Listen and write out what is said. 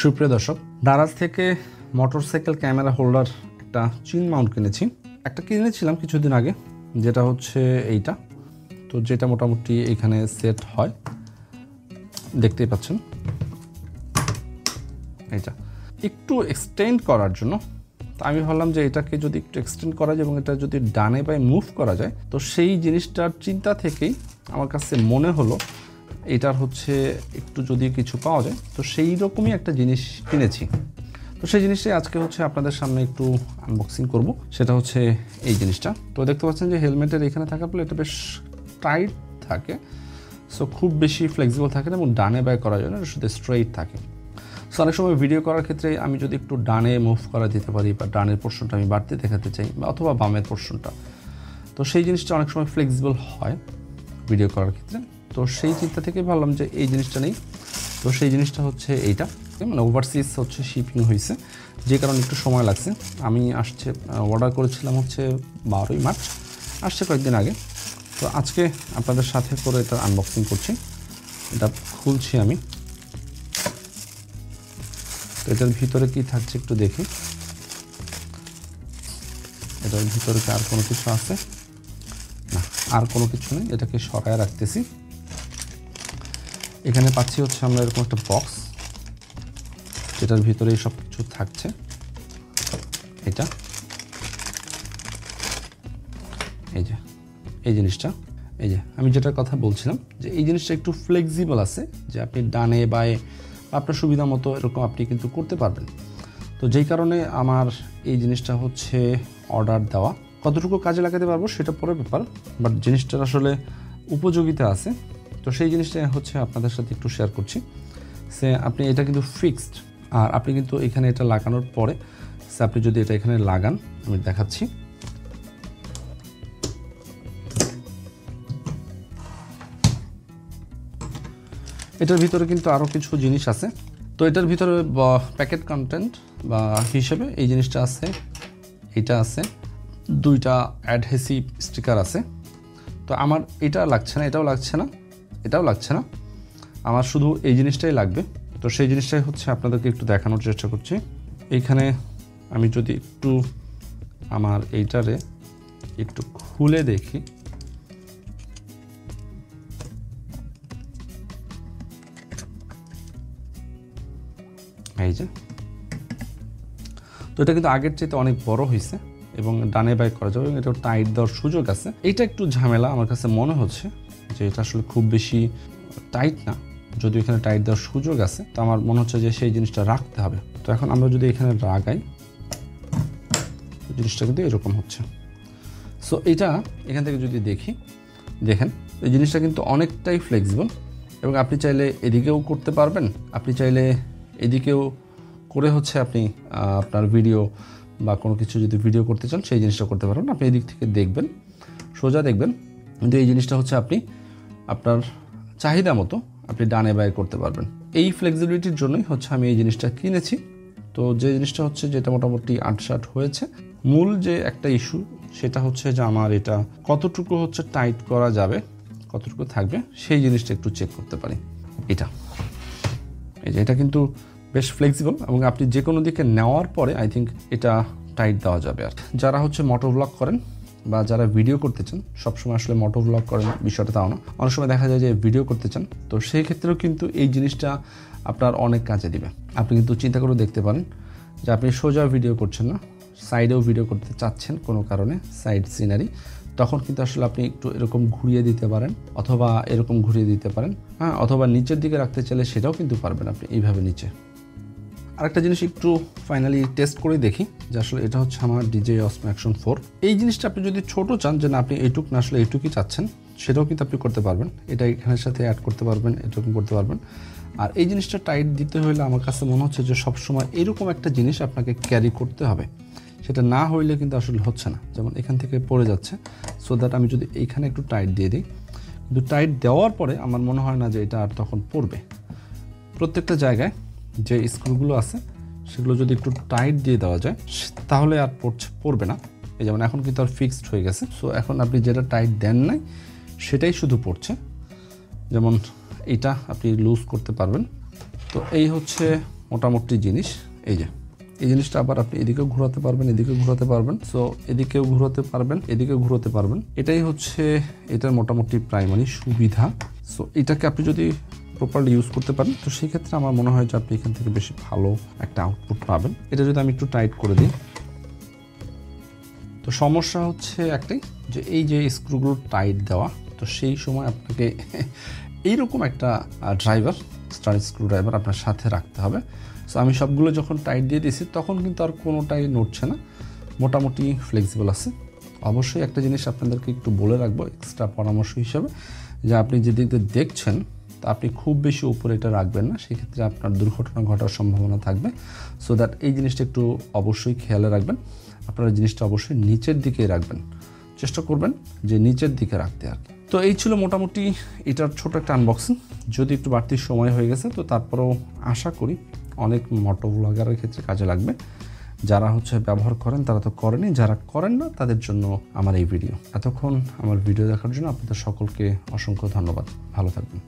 সুপ্রিয় দর্শক, দারাজ থেকে মোটরসাইকেল ক্যামেরা হোল্ডার একটা চিন মাউন্ট কিনেছি। একটা কিনেছিলাম কিছুদিন আগে, যেটা হচ্ছে এইটা। তো যেটা মোটামুটি এখানে সেট হয়, দেখতেই পাচ্ছেন। এইটা একটু এক্সটেন্ড করার জন্য আমি ভাবলাম যে এটাকে যদি একটু এক্সটেন্ড করা যায় এবং এটা যদি ডানে বাই মুভ করা যায়, তো সেই জিনিসটার চিন্তা থেকেই আমার কাছে মনে হলো এটার হচ্ছে একটু যদি কিছু পাওয়া যায়, তো সেই রকমই একটা জিনিস কিনেছি। তো সেই জিনিসটাই আজকে হচ্ছে আপনাদের সামনে একটু আনবক্সিং করব। সেটা হচ্ছে এই জিনিসটা। তো দেখতে পাচ্ছেন যে হেলমেটের এখানে থাকার ফলে এটা বেশ টাইট থাকে, সো খুব বেশি ফ্লেক্সিবল থাকে না এবং ডানে বাই করার জন্য এটা শুধু স্ট্রেইট থাকে। সো অনেক সময় ভিডিও করার ক্ষেত্রে আমি যদি একটু ডানে মুভ করা দিতে পারি বা ডানের পোর্শনটা আমি বাড়তে দেখাতে চাই বা অথবা বামের পোর্শনটা, তো সেই জিনিসটা অনেক সময় ফ্লেক্সিবল হয় ভিডিও করার ক্ষেত্রে। তো সেই চিন্তা থেকে ভাবলাম যে এই জিনিসটা নেই। তো সেই জিনিসটা হচ্ছে এইটা, মানে ওভারসিজ হচ্ছে শিপিং হয়েছে, যে কারণে একটু সময় লাগছে। আমি অর্ডার করেছিলাম হচ্ছে 12ই মার্চ, আসছে কয়েকদিন আগে। তো আজকে আপনাদের সাথে করে এটা আনবক্সিং করছি। এটা খুলছি আমি। তো এটার ভিতরে কি থাকছে একটু দেখি। এটার ভিতরে কি আর কোনো কিছু আছে? না, আর কোনো কিছু নেই। এটাকে সরায় রাখতেছি। এখানে পাচ্ছি হচ্ছে আমরা এরকম একটা বক্স, যেটার ভিতরে সব কিছু থাকছে। এটা এই যে এই জিনিসটা, এই যে আমি যেটার কথা বলছিলাম যে এই জিনিসটা একটু ফ্লেক্সিবল আছে, যে আপনি ডানে বায়ে আপনার সুবিধা মতো এরকম আপনি কিন্তু করতে পারবেন। তো যেই কারণে আমার এই জিনিসটা হচ্ছে অর্ডার দেওয়া। কতটুকু কাজে লাগাতে পারবো সেটা পরের ব্যাপার, বাট জিনিসটার আসলে উপযোগিতা আছে। তো সেই জিনিসটা হচ্ছে আপনাদের সাথে একটু শেয়ার করছি। সে আপনি এটা কিন্তু ফিক্সড, আর আপনি কিন্তু এখানে এটা লাগানোর পরে আপনি যদি এটা এখানে লাগান, আমি দেখাচ্ছি। এটার ভিতরে কিন্তু আরও কিছু জিনিস আছে। তো এটার ভিতরে প্যাকেট কন্টেন্ট বা হিসেবে এই জিনিসটা আছে, এটা আছে, দুইটা অ্যাডহেসিভ স্টিকার আছে। তো আমার এটা লাগছে না, এটাও লাগছে না, এটাও লাগছে না, আমার শুধু এই জিনিসটাই লাগবে। তো সেই জিনিসটাই হচ্ছে আপনাদেরকে একটু দেখানোর চেষ্টা করছি। এইখানে আমি যদি একটু আমার এইটারে একটু খুলে দেখি, এই যে। তো এটা কিন্তু আগের চাইতে অনেক বড় হয়েছে এবং ডানে বাই করা যাবে এবং এটা টাইট দেওয়ার সুযোগ আছে। এটা একটু ঝামেলা আমার কাছে মনে হচ্ছে, যে এটা আসলে খুব বেশি টাইট না, যদিও এখানে টাইট দেওয়ার সুযোগ আছে। তো আমার মনে হচ্ছে যে সেই জিনিসটা রাখতে হবে। তো এখন আমরা যদি এখানে লাগাই, জিনিসটা কিন্তু এরকম হচ্ছে। সো এটা এখান থেকে যদি দেখেন এই জিনিসটা কিন্তু অনেকটাই ফ্লেক্সিবল এবং আপনি চাইলে এদিকেও করতে পারবেন, আপনি চাইলে এদিকেও করে হচ্ছে আপনি আপনার ভিডিও বা কোনো কিছু যদি ভিডিও করতে চান সেই জিনিসটা করতে পারবেন। আপনি এদিক থেকে দেখবেন, সোজা দেখবেন, কিন্তু এই জিনিসটা হচ্ছে আপনি আপনার চাহিদা মতো আপনি ডানে বায়ে করতে পারবেন। এই ফ্লেক্সিবিলিটির জন্যই হচ্ছে আমি এই জিনিসটা কিনেছি। তো যে জিনিসটা হচ্ছে, যেটা মোটামুটি আটসাট হয়েছে, মূল যে একটা ইস্যু সেটা হচ্ছে যে আমার এটা কতটুকু হচ্ছে টাইট করা যাবে, কতটুকু থাকবে, সেই জিনিসটা একটু চেক করতে পারি। এই যে এটা কিন্তু বেশ ফ্লেক্সিবল এবং আপনি যে কোনো দিকে নেওয়ার পরে আই থিঙ্ক এটা টাইট দেওয়া যাবে। আর যারা হচ্ছে মোটো ব্লগ করেন বা যারা ভিডিও করতে চান, সবসময় আসলে মোটো ব্লগ করেন বিষয়টা তাও না, অনেক সময় দেখা যায় যে ভিডিও করতে চান, তো সেই ক্ষেত্রেও কিন্তু এই জিনিসটা আপনার অনেক কাজে দিবে। আপনি কিন্তু চিন্তা করে দেখতে পারেন যে আপনি সোজা ভিডিও করছেন না, সাইডেও ভিডিও করতে চাচ্ছেন কোনো কারণে, সাইড সিনারি, তখন কিন্তু আসলে আপনি একটু এরকম ঘুরিয়ে দিতে পারেন অথবা এরকম ঘুরিয়ে দিতে পারেন, হ্যাঁ, অথবা নিচের দিকে রাখতে চাইলে সেটাও কিন্তু পারবেন আপনি এইভাবে নিচে। আরেকটা জিনিস একটু ফাইনালি টেস্ট করে দেখি, যে আসলে এটা হচ্ছে আমার DJI Osmo Action 4। এই জিনিসটা আপনি যদি ছোট চান, যে না আপনি এইটুক না আসলে এইটুকুই চাচ্ছেন, সেটাও কিন্তু আপনি করতে পারবেন। এটা এখানের সাথে অ্যাড করতে পারবেন, এরকম করতে পারবেন। আর এই জিনিসটা টাইট দিতে হলে আমার কাছে মনে হচ্ছে যে সবসময় এরকম একটা জিনিস আপনাকে ক্যারি করতে হবে, সেটা না হইলে কিন্তু আসলে হচ্ছে না। যেমন এখান থেকে পড়ে যাচ্ছে, সো দ্যাট আমি যদি এইখানে একটু টাইট দিয়ে দিই, কিন্তু টাইট দেওয়ার পরে আমার মনে হয় না যে এটা আর তখন পড়বে। প্রত্যেকটা জায়গায় যে স্ক্রুগুলো আছে সেগুলো যদি একটু টাইট দিয়ে দেওয়া যায়, তাহলে আর পড়বে না। এই যেমন এখন কিন্তু আর ফিক্সড হয়ে গেছে, সো এখন আপনি যেটা টাইট দেন নাই সেটাই শুধু পড়ছে। যেমন এইটা আপনি লুজ করতে পারবেন। তো এই হচ্ছে মোটামুটি জিনিস। এই জিনিসটা আবার আপনি এদিকেও ঘোরাতে পারবেন, এদিকেও ঘোরাতে পারবেন, সো এদিকেও ঘোরাতে পারবেন, এদিকেও ঘোরাতে পারবেন। এটাই হচ্ছে এটার মোটামুটি প্রাইমারি সুবিধা। সো এটাকে আপনি যদি প্রপারলি ইউজ করতে পারেন তো সেই ক্ষেত্রে আমার মনে হয় যে আপনি এখান থেকে বেশি ভালো একটা আউটপুট পাবেন। এটা যদি আমি একটু টাইট করে দিই, তো সমস্যা হচ্ছে একটাই যে এই যে স্ক্রুগুলো টাইট দেওয়া, তো সেই সময় আপনাকে এইরকম একটা ড্রাইভার, স্টার স্ক্রু ড্রাইভার আপনার সাথে রাখতে হবে। সো আমি সবগুলো যখন টাইট দিয়ে দিয়েছি তখন কিন্তু আর কোনোটাই নড়ছে না, মোটামুটি ফ্লেক্সিবল আছে। অবশ্যই একটা জিনিস আপনাদেরকে একটু বলে রাখবো এক্সট্রা পরামর্শ হিসাবে, যে আপনি যেদিকে দেখছেন তা আপনি খুব বেশি উপরে এটা রাখবেন না, সেক্ষেত্রে আপনার দুর্ঘটনা ঘটার সম্ভাবনা থাকবে। সো দ্যাট এই জিনিসটা একটু অবশ্যই খেয়ালে রাখবেন। আপনারা জিনিসটা অবশ্যই নিচের দিকে রাখবেন, চেষ্টা করবেন যে নিচের দিকে রাখতে আর কি। তো এই ছিল মোটামুটি এটার ছোট একটা আনবক্সিং। যদি একটু বাড়তি সময় হয়ে গেছে তো তারপরেও আশা করি অনেক মোটো ব্লগারের ক্ষেত্রে কাজে লাগবে। যারা হচ্ছে ব্যবহার করেন তারা তো করেনই, যারা করেন না তাদের জন্য আমার এই ভিডিও। এতক্ষণ আমার ভিডিও দেখার জন্য আপনাদের সকলকে অসংখ্য ধন্যবাদ। ভালো থাকবেন।